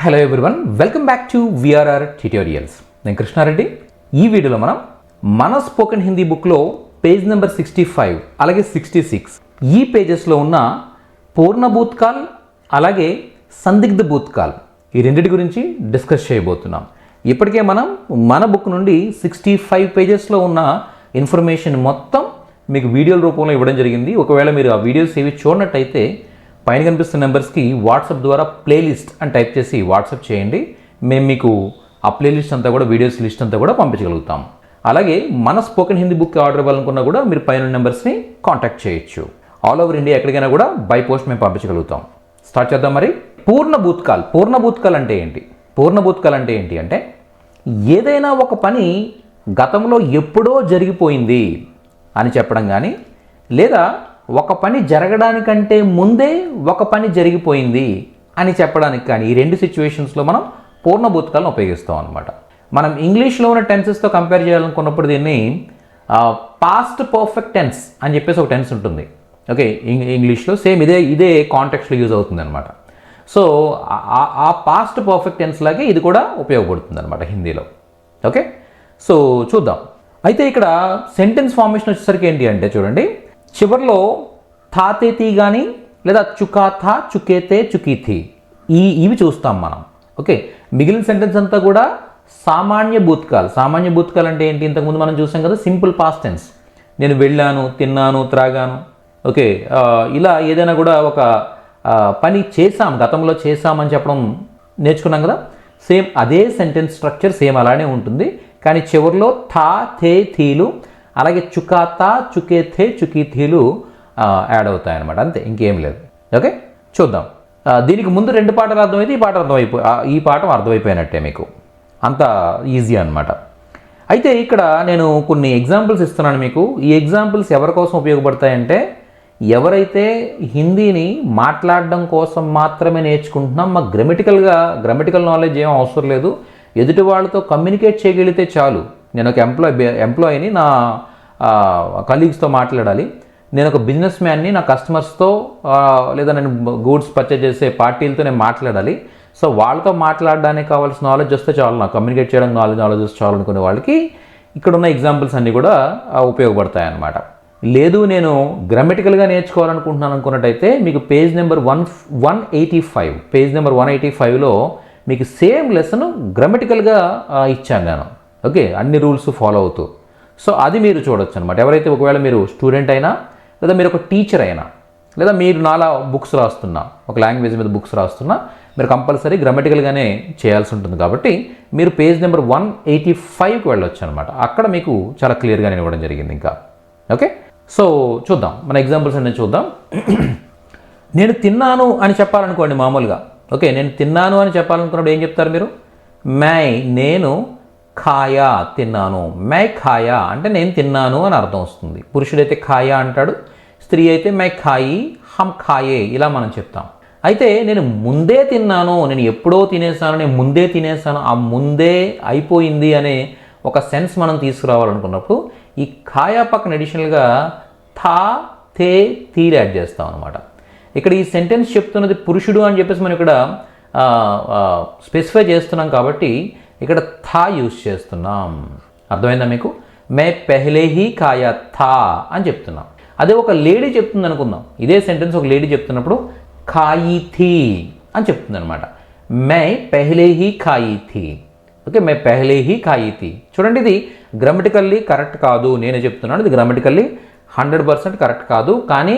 Hello everyone, welcome back to VRR tutorials. నేను కృష్ణారెడ్డి. ఈ వీడియోలో మనం మన స్పోకెన్ హిందీ బుక్లో పేజ్ నెంబర్ 65 అలాగే 66 ఈ పేజెస్లో ఉన్న పూర్ణ భూత్కాల్ అలాగే సందిగ్ధ భూత్కాల్ ఈ రెండింటి గురించి డిస్కస్ చేయబోతున్నాం. ఇప్పటికే మనం మన బుక్ నుండి 65 పేజెస్లో ఉన్న ఇన్ఫర్మేషన్ మొత్తం మీకు వీడియోల రూపంలో ఇవ్వడం జరిగింది. ఒకవేళ మీరు ఆ వీడియోస్ ఏవి చూడనట్టయితే పైన కనిపిస్తున్న నెంబర్స్కి వాట్సాప్ ద్వారా ప్లేలిస్ట్ అని టైప్ చేసి వాట్సాప్ చేయండి. మేము మీకు ఆ ప్లేలిస్ట్ అంతా కూడా వీడియోస్ లిస్ట్ అంతా కూడా పంపించగలుగుతాం. అలాగే మన స్పోకెన్ హిందీ బుక్ ఆర్డర్ ఇవ్వాలనుకున్నా కూడా మీరు పైన నెంబర్స్ని కాంటాక్ట్ చేయొచ్చు. ఆల్ ఓవర్ ఇండియా ఎక్కడికైనా కూడా బై పోస్ట్ మేము పంపించగలుగుతాం. స్టార్ట్ చేద్దాం మరి. పూర్ణ భూత్కాల్ అంటే ఏంటి? పూర్ణ భూత్కాల్ అంటే ఏంటి అంటే ఏదైనా ఒక పని గతంలో ఎప్పుడో జరిగిపోయింది అని చెప్పడం కానీ, లేదా ఒక పని జరగడానికంటే ముందే ఒక పని జరిగిపోయింది అని చెప్పడానికి కానీ, ఈ రెండు సిచ్యువేషన్స్లో మనం పూర్ణ భూత్కాలను ఉపయోగిస్తాం అనమాట. మనం ఇంగ్లీష్లో ఉన్న టెన్సెస్తో కంపేర్ చేయాలనుకున్నప్పుడు దీన్ని పాస్ట్ పర్ఫెక్ట్ టెన్స్ అని చెప్పేసి ఒక టెన్స్ ఉంటుంది. ఓకే, ఇంగ్లీష్లో సేమ్ ఇదే కాంటెక్స్ట్లో యూజ్ అవుతుంది అనమాట. సో ఆ పాస్ట్ పర్ఫెక్ట్ టెన్స్ లాగే ఇది కూడా ఉపయోగపడుతుంది అనమాట హిందీలో. ఓకే, సో చూద్దాం. అయితే ఇక్కడ సెంటెన్స్ ఫార్మేషన్ వచ్చేసరికి ఏంటి అంటే చూడండి, చివరిలో థాతేతి కానీ లేదా చుకా థా చుకేతే చుకీథి ఇవి చూస్తాం మనం. ఓకే, మిగిలిన సెంటెన్స్ అంతా కూడా సామాన్య భూత్కాల్ అంటే ఏంటి? ఇంతకుముందు మనం చూసాం కదా, సింపుల్ పాస్ట్ టెన్స్. నేను వెళ్ళాను, తిన్నాను, త్రాగాను. ఓకే, ఇలా ఏదైనా కూడా ఒక పని చేసాం, గతంలో చేసామని చెప్పడం నేర్చుకున్నాం కదా. సేమ్ అదే సెంటెన్స్ స్ట్రక్చర్ సేమ్ అలానే ఉంటుంది. కానీ చివరిలో థా థే థీలు అలాగే చుకాతా చుకేథే చుకీథీలు యాడ్ అవుతాయన్నమాట. అంతే, ఇంకేం లేదు. ఓకే, చూద్దాం. దీనికి ముందు రెండు పాటలు అర్థమైతే ఈ పాఠం అర్థమైపోయినట్టే మీకు. అంత ఈజీ అనమాట. అయితే ఇక్కడ నేను కొన్ని ఎగ్జాంపుల్స్ ఇస్తున్నాను మీకు. ఈ ఎగ్జాంపుల్స్ ఎవరి కోసం ఉపయోగపడతాయంటే, ఎవరైతే హిందీని మాట్లాడడం కోసం మాత్రమే నేర్చుకుంటున్నాం, మాకు గ్రామటికల్ నాలెడ్జ్ ఏం అవసరం లేదు, ఎదుటి వాళ్ళతో కమ్యూనికేట్ చేయగలిగితే చాలు. నేను ఒక ఎంప్లాయీని నా కలీగ్స్తో మాట్లాడాలి, నేను ఒక బిజినెస్ మ్యాన్ని నా కస్టమర్స్తో లేదా నేను గూడ్స్ పర్చేజ్ చేసే పార్టీలతో నేను మాట్లాడాలి. సో వాళ్ళతో మాట్లాడడానికి కావాల్సిన నాలెడ్జ్ వస్తే చాలు, నాకు కమ్యూనికేట్ చేయడానికి నాలెడ్జ్ వస్తే చాలు అనుకునే వాళ్ళకి ఇక్కడ ఉన్న ఎగ్జాంపుల్స్ అన్నీ కూడా ఉపయోగపడతాయి అన్నమాట. లేదు నేను గ్రామటికల్గా నేర్చుకోవాలనుకుంటున్నాను అనుకున్నట్టయితే మీకు పేజ్ నెంబర్ 185లో మీకు సేమ్ లెసన్ గ్రామటికల్గా ఇచ్చాను నేను. ఓకే, అన్ని రూల్స్ ఫాలో అవుతూ. సో అది మీరు చూడొచ్చు అనమాట. ఎవరైతే ఒకవేళ మీరు స్టూడెంట్ అయినా, లేదా మీరు ఒక టీచర్ అయినా, లేదా మీరు నాలా బుక్స్ రాస్తున్నా, ఒక లాంగ్వేజ్ మీద బుక్స్ రాస్తున్నా, మీరు కంపల్సరీ గ్రామటికల్గానే చేయాల్సి ఉంటుంది. కాబట్టి మీరు పేజ్ నెంబర్ 185కి వెళ్ళొచ్చు అనమాట. అక్కడ మీకు చాలా క్లియర్గా నేను ఇవ్వడం జరిగింది ఇంకా. ఓకే, సో చూద్దాం, మన ఎగ్జాంపుల్స్ అన్నీ చూద్దాం. నేను తిన్నాను అని చెప్పాలనుకోండి మామూలుగా. ఓకే, నేను తిన్నాను అని చెప్పాలనుకున్నప్పుడు ఏం చెప్తారు మీరు? నేను ఖాయా, తిన్నాను. మై ఖాయా అంటే నేను తిన్నాను అని అర్థం వస్తుంది. పురుషుడైతే ఖాయా అంటాడు, స్త్రీ అయితే మై ఖాయి, హమ్ ఖాయే, ఇలా మనం చెప్తాం. అయితే నేను ముందే తిన్నాను, నేను ఎప్పుడో తినేసాను, నేను ముందే తినేసాను, ఆ ముందే అయిపోయింది అనే ఒక సెన్స్ మనం తీసుకురావాలనుకున్నప్పుడు ఈ ఖాయా పక్కన అడిషనల్గా థా థే తీలు యాడ్ చేస్తాం అనమాట. ఇక్కడ ఈ సెంటెన్స్ చెప్తున్నది పురుషుడు అని చెప్పేసి మనం ఇక్కడ స్పెసిఫై చేస్తున్నాం కాబట్టి ఇక్కడ థా యూజ్ చేస్తున్నాం. అర్థమైందా మీకు? మే పెహ్లే హీ ఖాయా థా అని చెప్తున్నాం. అదే ఒక లేడీ చెప్తుంది అనుకుందాం, ఇదే సెంటెన్స్ ఒక లేడీ చెప్తున్నప్పుడు ఖాయి థీ అని చెప్తుంది అనమాట. మే పెహ్లే హీ ఖాయి థీ. ఓకే, మే పెహ్లే హీ ఖాయి థీ. చూడండి, ఇది గ్రామటికల్లీ కరెక్ట్ కాదు, నేనే చెప్తున్నాను, ఇది గ్రామటికల్లీ 100% కరెక్ట్ కాదు. కానీ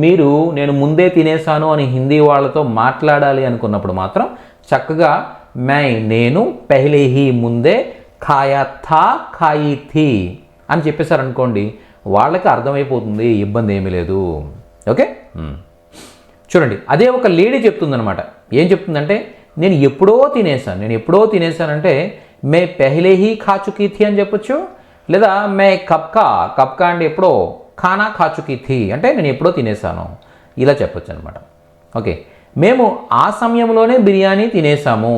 మీరు నేను ముందే తినేసాను అని హిందీ వాళ్ళతో మాట్లాడాలి అనుకున్నప్పుడు మాత్రం చక్కగా నేను పెహ్లే హీ ముందే, ఖాయా థా ఖాయి థీ అని చెప్పేశారనుకోండి, వాళ్ళకి అర్థమైపోతుంది, ఇబ్బంది ఏమీ లేదు. ఓకే, చూడండి, అదే ఒక లేడీ చెప్తుందనమాట. ఏం చెప్తుందంటే నేను ఎప్పుడో తినేసానంటే మే పెహ్లే హీ ఖా చుకీ థీ అని చెప్పొచ్చు. లేదా మే కబ్కా అంటే ఎప్పుడో, ఖానా ఖా చుకీ థీ అంటే నేను ఎప్పుడో తినేసాను, ఇలా చెప్పొచ్చు అనమాట. ఓకే, మేము ఆ సమయంలోనే బిర్యానీ తినేసాము,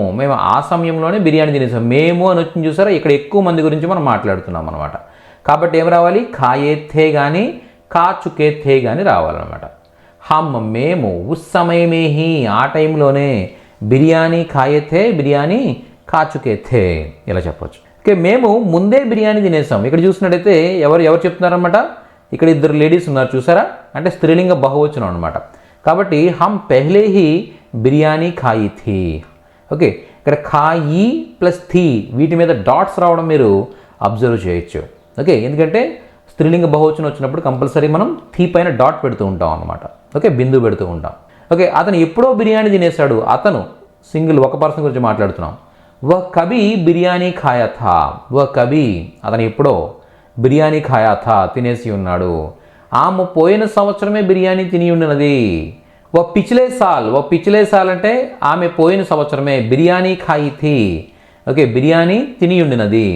మేము అని వచ్చింది చూసారా. ఇక్కడ ఎక్కువ మంది గురించి మనం మాట్లాడుతున్నాం అనమాట. కాబట్టి ఏం రావాలి? ఖాయే థే కానీ ఖా చుకే థే కానీ రావాలన్నమాట. हम మేము ఉస్ సమయమే హీ ఆ టైంలోనే బిర్యానీ ఖాయే థే బిర్యానీ ఖా చుకే థే ఇలా చెప్పొచ్చు. ఓకే, మేము ముందే బిర్యానీ తినేసాం. ఇక్కడ చూసినట్టయితే ఎవరు చెప్తున్నారనమాట, ఇక్కడ ఇద్దరు లేడీస్ ఉన్నారు చూసారా, అంటే స్త్రీలింగ బహువచనం అనమాట. కాబట్టి హమ్ పెహ్లే హీ బిర్యానీ ఖాయి థీ. ఓకే, ఇక్కడ ఖాయి ప్లస్ థీ వీటి మీద డాట్స్ రావడం మీరు అబ్జర్వ్ చేయొచ్చు. ఓకే, ఎందుకంటే స్త్రీలింగ బహువచనం వచ్చినప్పుడు కంపల్సరీ మనం థీ పైన డాట్ పెడుతూ ఉంటాం అనమాట. ఓకే, బిందువు పెడుతూ ఉంటాం. ఓకే, అతను ఎప్పుడో బిర్యానీ తినేశాడు. అతను సింగిల్ ఒక పర్సన్ గురించి మాట్లాడుతున్నాం. వ కభీ బిర్యానీ ఖాయా థా. వ కభీ అతను ఎప్పుడో బిర్యానీ ఖాయా థా తినేసి ఉన్నాడు. ఆమె పోయిన సంవత్సరమే బిర్యానీ తిని ఉన్నది. వ పిచ్లే సాల్ అంటే ఆమె పోయిన సంవత్సరమే బిర్యానీ ఖాయి థీ. ఓకే, బిర్యానీ తిని ఉండినది.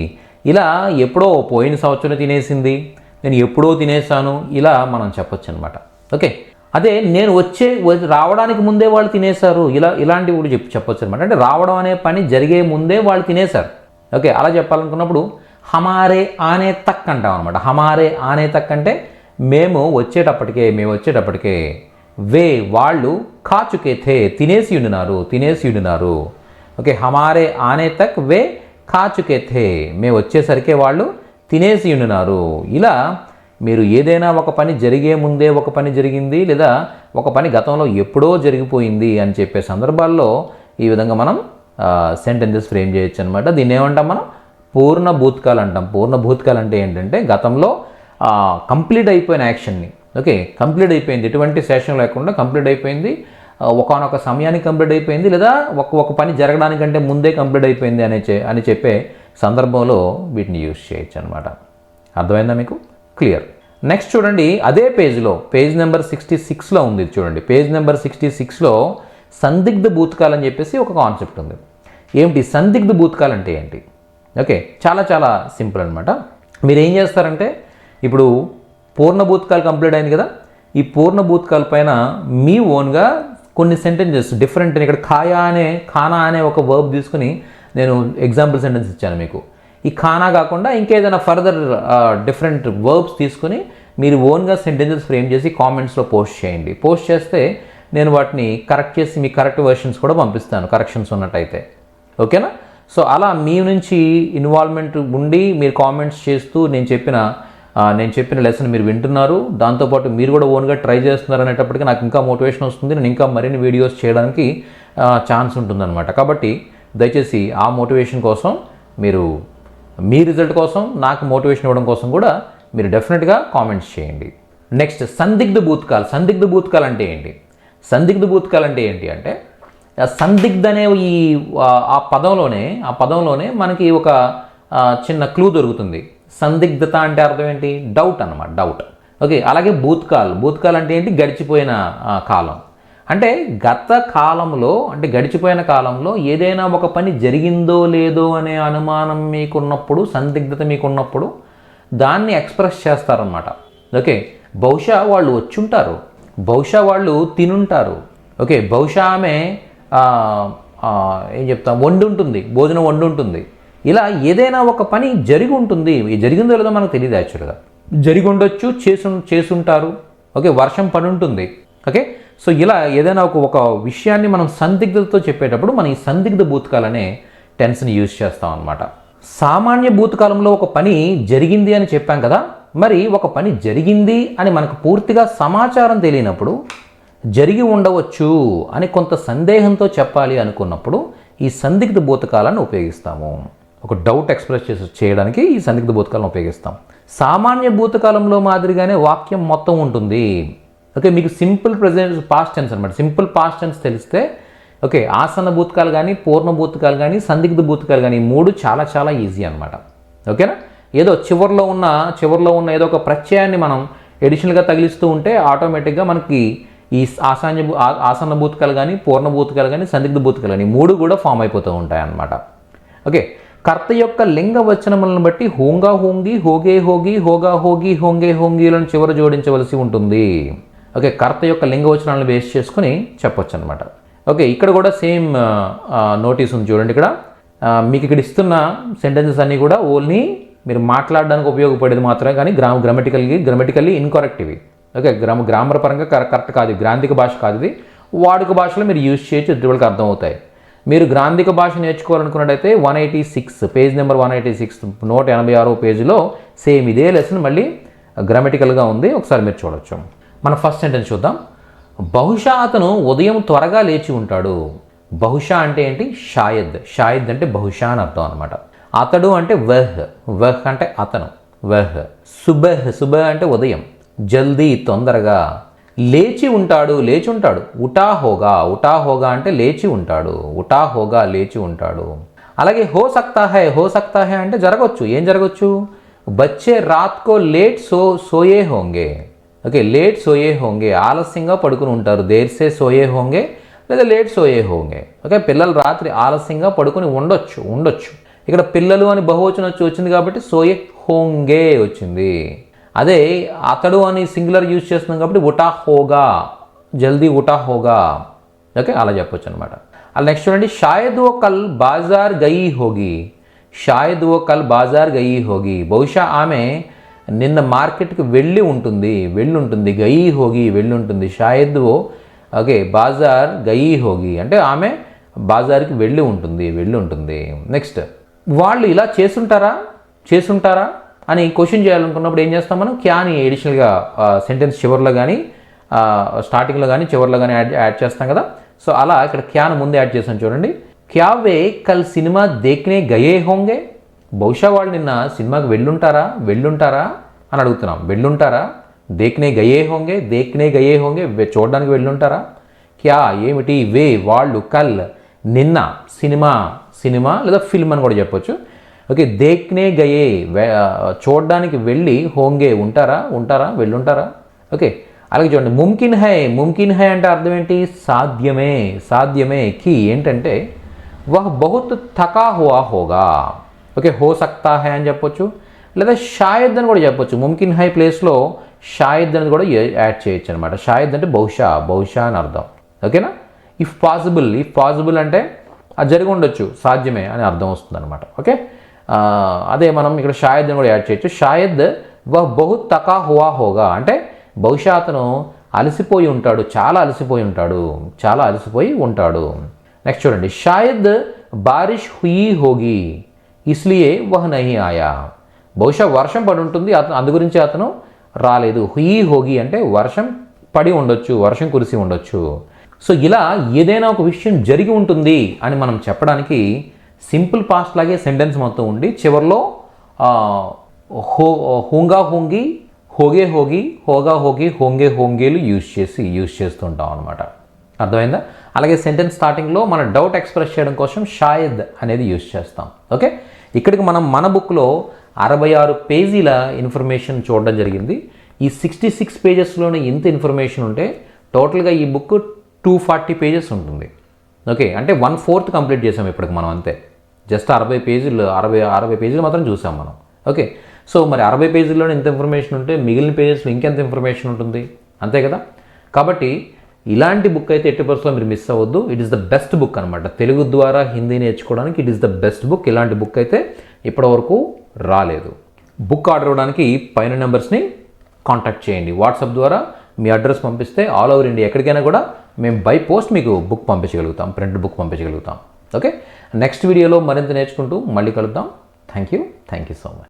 ఇలా ఎప్పుడో పోయిన సంవత్సరం తినేసింది, నేను ఎప్పుడో తినేసాను, ఇలా మనం చెప్పొచ్చు అనమాట. ఓకే, అదే నేను రావడానికి ముందే వాళ్ళు తినేశారు, ఇలాంటివి కూడా చెప్పొచ్చు అనమాట. అంటే రావడం అనే పని జరిగే ముందే వాళ్ళు తినేశారు. ఓకే, అలా చెప్పాలనుకున్నప్పుడు హమారే ఆనే తక్ అంటాం అనమాట. హమారే ఆనే తక్ అంటే మేము వచ్చేటప్పటికే వే వాళ్ళు ఖా చుకే థే తినేసి ఉండినారు. ఓకే, హమారే ఆనే తక్ వే ఖా చుకే థే మేము వచ్చేసరికి వాళ్ళు తినేసి ఉండినారు. ఇలా మీరు ఏదైనా ఒక పని జరిగే ముందే ఒక పని జరిగింది, లేదా ఒక పని గతంలో ఎప్పుడో జరిగిపోయింది అని చెప్పే సందర్భాల్లో ఈ విధంగా మనం సెంటెన్సెస్ ఫ్రేమ్ చేయొచ్చు అనమాట. దీన్ని ఏమంటాం మనం, పూర్ణ భూతకాలు అంటాం. పూర్ణ భూతకాలు అంటే ఏంటంటే గతంలో కంప్లీట్ అయిపోయిన యాక్షన్ని. ఓకే, కంప్లీట్ అయిపోయింది, ఎటువంటి శేషం లేకుండా కంప్లీట్ అయిపోయింది, ఒకానొక సమయానికి కంప్లీట్ అయిపోయింది, లేదా ఒక పని జరగడానికంటే ముందే కంప్లీట్ అయిపోయింది అని చెప్పే సందర్భంలో వీటిని యూజ్ చేయొచ్చు అనమాట. అర్థమైందా మీకు? క్లియర్. నెక్స్ట్ చూడండి, అదే పేజ్ నెంబర్ 66లో ఉంది చూడండి. పేజ్ నెంబర్ 66లో సందిగ్ధ భూతకాలు అని చెప్పేసి ఒక కాన్సెప్ట్ ఉంది. ఏమిటి సందిగ్ధ భూతకాలు అంటే ఏంటి? ఓకే, చాలా చాలా సింపుల్ అనమాట. మీరు ఏం చేస్తారంటే, ఇప్పుడు పూర్ణ భూతకాలు కంప్లీట్ అయింది కదా, ఈ పూర్ణ భూతకాల పైన మీ ఓన్గా కొన్ని సెంటెన్సెస్ డిఫరెంట్, ఇక్కడ ఖానా అనే ఒక వర్బ్ తీసుకుని నేను ఎగ్జాంపుల్ సెంటెన్స్ ఇచ్చాను మీకు. ఈ ఖానా కాకుండా ఇంకేదైనా ఫర్దర్ డిఫరెంట్ వర్బ్స్ తీసుకుని మీరు ఓన్గా సెంటెన్సెస్ ఫ్రేమ్ చేసి కామెంట్స్లో పోస్ట్ చేయండి. పోస్ట్ చేస్తే నేను వాటిని కరెక్ట్ చేసి మీ కరెక్ట్ వెర్షన్స్ కూడా పంపిస్తాను, కరెక్షన్స్ ఉన్నట్టయితే. ఓకేనా? సో అలా మీ నుంచి ఇన్వాల్వ్మెంట్ ఉండి మీరు కామెంట్స్ చేస్తూ నేను చెప్పిన లెసన్ మీరు వింటున్నారు, దాంతోపాటు మీరు కూడా ఓన్గా ట్రై చేస్తున్నారు అనేటప్పటికీ నాకు ఇంకా మోటివేషన్ వస్తుంది, నేను ఇంకా మరిన్ని వీడియోస్ చేయడానికి ఛాన్స్ ఉంటుందన్నమాట. కాబట్టి దయచేసి ఆ మోటివేషన్ కోసం మీరు, మీ రిజల్ట్ కోసం, నాకు మోటివేషన్ ఇవ్వడం కోసం కూడా మీరు డెఫినెట్గా కామెంట్స్ చేయండి. నెక్స్ట్ సందిగ్ధ భూతకాలు అంటే ఏంటి? సందిగ్ధ భూతకాలు అంటే ఏంటి అంటే, సందిగ్ధ అనే ఆ పదంలోనే మనకి ఒక చిన్న క్లూ దొరుకుతుంది. సందిగ్ధత అంటే అర్థం ఏంటి? డౌట్ అన్నమాట, డౌట్. ఓకే, అలాగే భూతకాల్ అంటే ఏంటి? గడిచిపోయిన కాలం. అంటే గత కాలంలో, అంటే గడిచిపోయిన కాలంలో ఏదైనా ఒక పని జరిగిందో లేదో అనే అనుమానం మీకున్నప్పుడు, సందిగ్ధత మీకున్నప్పుడు దాన్ని ఎక్స్ప్రెస్ చేస్తారన్నమాట. ఓకే, బహుశా వాళ్ళు వచ్చుంటారు, బహుశా వాళ్ళు తినుంటారు, ఓకే, బహుశా ఆమె ఏం చెప్తాం వండుంటుంది, భోజనం వండుంటుంది. ఇలా ఏదైనా ఒక పని జరిగి ఉంటుంది, జరిగిందో లేదో మనకు తెలియదు. యాక్చువల్గా జరిగి ఉండొచ్చు, చేసుంటారు. ఓకే, వర్షం పడి ఉంటుంది. ఓకే, సో ఇలా ఏదైనా ఒక విషయాన్ని మనం సందిగ్ధతతో చెప్పేటప్పుడు మనం ఈ సందిగ్ధ భూతకాలనే టెన్స్ని యూజ్ చేస్తాం అనమాట. సామాన్య భూతకాలంలో ఒక పని జరిగింది అని చెప్పాం కదా, మరి ఒక పని జరిగింది అని మనకు పూర్తిగా సమాచారం తెలియనప్పుడు, జరిగి ఉండవచ్చు అని కొంత సందేహంతో చెప్పాలి అనుకున్నప్పుడు ఈ సందిగ్ధ భూతకాలను ఉపయోగిస్తాము. ఒక డౌట్ ఎక్స్ప్రెస్ చేయడానికి ఈ సందిగ్ధ భూతకాలను ఉపయోగిస్తాం. సామాన్య భూతకాలంలో మాదిరిగానే వాక్యం మొత్తం ఉంటుంది. ఓకే, మీకు సింపుల్ ప్రెజెంట్ పాస్ట్ టెన్స్ అనమాట. సింపుల్ పాస్ట్ టెన్స్ తెలిస్తే ఓకే, ఆసన్న భూతకాలు కానీ, పూర్ణ భూతకాలు కానీ, సందిగ్ధ భూతకాలు కానీ, మూడు చాలా చాలా ఈజీ అనమాట. ఓకేనా? ఏదో చివరిలో ఉన్న ఏదో ఒక ప్రత్యయాన్ని మనం ఎడిషనల్గా తగిలిస్తూ ఉంటే ఆటోమేటిక్గా మనకి ఈ ఆసన్న భూతకాలు కానీ, పూర్ణ భూతకాలు కానీ, సందిగ్ధ భూతకాలు కానీ మూడు కూడా ఫామ్ అయిపోతూ ఉంటాయి అన్నమాట. ఓకే, కర్త యొక్క లింగ వచనములను బట్టి హోంగా హోంగి, హోగే హోగి, హోగా హోగి, హోంగే హోంగిలను చివర జోడించవలసి ఉంటుంది. ఓకే, కర్త యొక్క లింగ వచనాలను బేస్ చేసుకుని చెప్పొచ్చు అనమాట. ఓకే, ఇక్కడ కూడా సేమ్ నోటీస్ ఉంది చూడండి. ఇక్కడ మీకు ఇక్కడ ఇస్తున్న సెంటెన్సెస్ అన్నీ కూడా ఓన్లీ మీరు మాట్లాడడానికి ఉపయోగపడేది మాత్రమే, కానీ గ్రామటికల్లీ ఇన్కరెక్ట్ ఇవి. ఓకే, గ్రామర్ పరంగా కరెక్ట్ కాదు, గ్రాంధిక భాష కాదు ఇది. వాడుక భాషలో మీరు యూజ్ చేయొచ్చు, ఎదుటి వాళ్ళకి అర్థమవుతాయి. మీరు గ్రాంధిక భాష నేర్చుకోవాలనుకున్నట్టయితే 186 పేజ్ నెంబర్ 186 186 పేజీలో సేమ్ ఇదే లెసన్ మళ్ళీ గ్రామటికల్గా ఉంది, ఒకసారి మీరు చూడొచ్చు. మన ఫస్ట్ సెంటెన్స్ చూద్దాం. బహుశా అతను ఉదయం త్వరగా లేచి ఉంటాడు. బహుశా అంటే ఏంటి? షాయద్. షాయద్ అంటే బహుశా అని అర్థం అనమాట. అతడు అంటే వహ్, వహ్ అంటే అతను, వహ్. సుబహ్, సుబహ్ అంటే ఉదయం, జల్దీ తొందరగా. లేచి ఉంటాడు, లేచి ఉంటాడు. ఉటా హోగా, ఉటా హోగా అంటే లేచి ఉంటాడు, ఉటా హోగా లేచి ఉంటాడు. అలాగే హో సక్తా హై, హో సక్తా హై అంటే జరగవచ్చు. ఏం జరగవచ్చు? బచ్చే రాత్ కో లేట్ సోయే హోంగే. ఓకే, లేట్ సోయే హోంగే, ఆలస్యంగా పడుకుని ఉంటారు. దేర్ సే సోయే హోంగే లేదా లేట్ సోయే హోంగే. ఓకే, పిల్లలు రాత్రి ఆలస్యంగా పడుకుని ఉండొచ్చు. ఇక్కడ పిల్లలు అని బహువచనం వచ్చింది కాబట్టి సోయే హోంగే వచ్చింది. అదే అతడు అని సింగులర్ యూజ్ చేస్తున్నాం కాబట్టి ఉటా హోగా, జల్దీ ఉటా హోగా. ఓకే, అలా చెప్పొచ్చు అనమాట. అలా నెక్స్ట్ చూడండి. షాయద్ ఓ కల్ బాజార్ గయి హోగి. షాయద్ ఓ కల్ బాజార్ గయి హోగి. బహుశా ఆమె నిన్న మార్కెట్కి వెళ్ళి ఉంటుంది. గయి హోగి వెళ్ళి ఉంటుంది. షాయద్ ఓ ఓకే బాజార్ గయి హోగి అంటే ఆమె బాజార్కి వెళ్ళి ఉంటుంది. నెక్స్ట్, వాళ్ళు ఇలా చేసుంటారా అని క్వశ్చన్ చేయాలనుకున్నప్పుడు ఏం చేస్తాం మనం? క్యాని ఎడిషనల్గా సెంటెన్స్ చివరిలో కానీ స్టార్టింగ్లో కానీ చివరిలో కానీ యాడ్ చేస్తాం కదా. సో అలా ఇక్కడ క్యాన్ ముందు యాడ్ చేసాం చూడండి. క్యా వే కల్ సినిమా దేఖ్నే గయే హోంగే. బహుశా వాళ్ళు నిన్న సినిమాకి వెళ్ళుంటారా అని అడుగుతున్నాం. వెళ్ళుంటారా? దేఖ్నే గయే హోంగే చూడడానికి వెళ్ళుంటారా? క్యా ఏమిటి? వే వాళ్ళు, కల్ నిన్న, సినిమా లేదా ఫిల్మ్ అని కూడా చెప్పొచ్చు. ఓకే, దేఖ్నే గయే చూడడానికి వెళ్ళి, హోంగే ఉంటారా వెళ్ళుంటారా. ఓకే, అలాగే చూడండి. ముమ్కిన్ హై అంటే అర్థం ఏంటి? సాధ్యమే. కి ఏంటంటే వహ్ బహుత్ థకా హువా హోగా. ఓకే, హో సక్తా హై అని చెప్పొచ్చు లేదా షాయద్ అని కూడా చెప్పొచ్చు. ముమ్కిన్ హై ప్లేస్లో షాయద్ అని కూడా యాడ్ చేయొచ్చు అనమాట. షాయద్ అంటే బహుశా అని అర్థం. ఓకేనా? ఇఫ్ పాసిబుల్ అంటే అది జరిగి ఉండొచ్చు, సాధ్యమే అని అర్థం వస్తుంది అనమాట. ఓకే, అదే మనం ఇక్కడ షాయద్ అని కూడా యాడ్ చేయొచ్చు. షాయద్ వహ్ బహుత్ తకా హువా హోగా అంటే బహుశా అతను అలసిపోయి ఉంటాడు, చాలా అలసిపోయి ఉంటాడు. నెక్స్ట్ చూడండి. షాయద్ బారిష్ హుయి హోగి ఇస్లియే వహ్ నహీ ఆయా. బహుశా వర్షం పడి ఉంటుంది, అందు గురించి అతను రాలేదు. హుయి హోగి అంటే వర్షం పడి ఉండొచ్చు, వర్షం కురిసి ఉండొచ్చు. సో ఇలా ఏదైనా ఒక విషయం జరిగి ఉంటుంది అని మనం చెప్పడానికి సింపుల్ పాస్ట్ లాగే సెంటెన్స్ మొత్తం ఉండి చివరిలో హూంగా హూంగి, హోగే హోగి, హోగా హోగి, హోంగేలు యూజ్ చేస్తుంటాం అనమాట. అర్థమైందా? అలాగే సెంటెన్స్ స్టార్టింగ్లో మన డౌట్ ఎక్స్ప్రెస్ చేయడం కోసం షాయద్ అనేది యూజ్ చేస్తాం. ఓకే, ఇక్కడికి మనం మన బుక్లో 66 పేజీల ఇన్ఫర్మేషన్ చూడడం జరిగింది. ఈ 66 పేజెస్లోనే ఇంత ఇన్ఫర్మేషన్ ఉంటే టోటల్గా ఈ బుక్ 240 పేజెస్ ఉంటుంది. ఓకే, అంటే 1/4 కంప్లీట్ చేసాం ఇప్పటికి మనం. అంతే, జస్ట్ 60 పేజీలు మాత్రం చూసాం మనం. ఓకే, సో మరి 60 పేజీల్లోనే ఇంత ఇన్ఫర్మేషన్ ఉంటే మిగిలిన పేజెస్లో ఇంకెంత ఇన్ఫర్మేషన్ ఉంటుంది, అంతే కదా. కాబట్టి ఇలాంటి బుక్ అయితే ఎట్టి పరిస్థితుల్లో మీరు మిస్ అవ్వద్దు. It is the best book అనమాట. తెలుగు ద్వారా హిందీ నేర్చుకోవడానికి it is the best book. ఇలాంటి బుక్ అయితే ఇప్పటివరకు రాలేదు. బుక్ ఆర్డర్ అవ్వడానికి పైన నెంబర్స్ని కాంటాక్ట్ చేయండి. వాట్సాప్ ద్వారా మీ అడ్రస్ పంపిస్తే ఆల్ ఓవర్ ఇండియా ఎక్కడికైనా కూడా మేము బై పోస్ట్ మీకు బుక్ పంపించగలుగుతాం, ప్రింట్ బుక్ పంపించగలుగుతాం. ఓకే, నెక్స్ట్ వీడియోలో మరింత నేర్చుకుంటూ మళ్ళీ కలుద్దాం. Thank you so much.